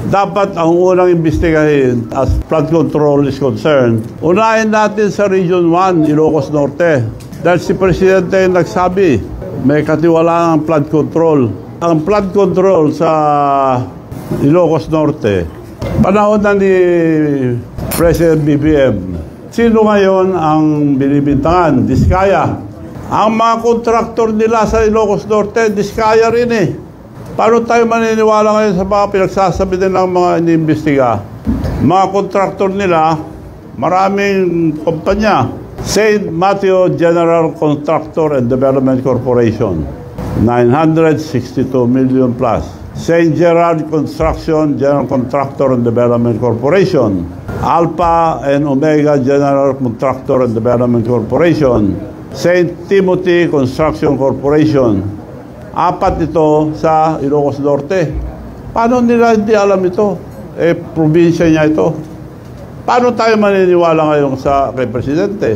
Dapat ang unang imbestigahin as flood control is concerned, unahin natin sa Region 1, Ilocos Norte. Dahil si Presidente yung nagsabi, may katiwalaan ang flood control. Ang flood control sa Ilocos Norte, panahon na ni President BBM, sino ngayon ang binibintangan? Diskaya. Ang mga kontraktor nila sa Ilocos Norte, Diskaya rin eh. Paano tayo maniniwala ngayon sa mga pinagsasabi din ng mga iniimbestiga? Mga kontraktor nila, maraming kumpanya. St. Matthew General Contractor and Development Corporation, 962 million plus. St. Gerard Construction General Contractor and Development Corporation, Alpha and Omega General Contractor and Development Corporation, St. Timothy Construction Corporation. Apat ito sa Ilocos Norte. Paano nila hindi alam ito? Probinsya niya ito. Paano tayo maniniwala ngayon kay Presidente?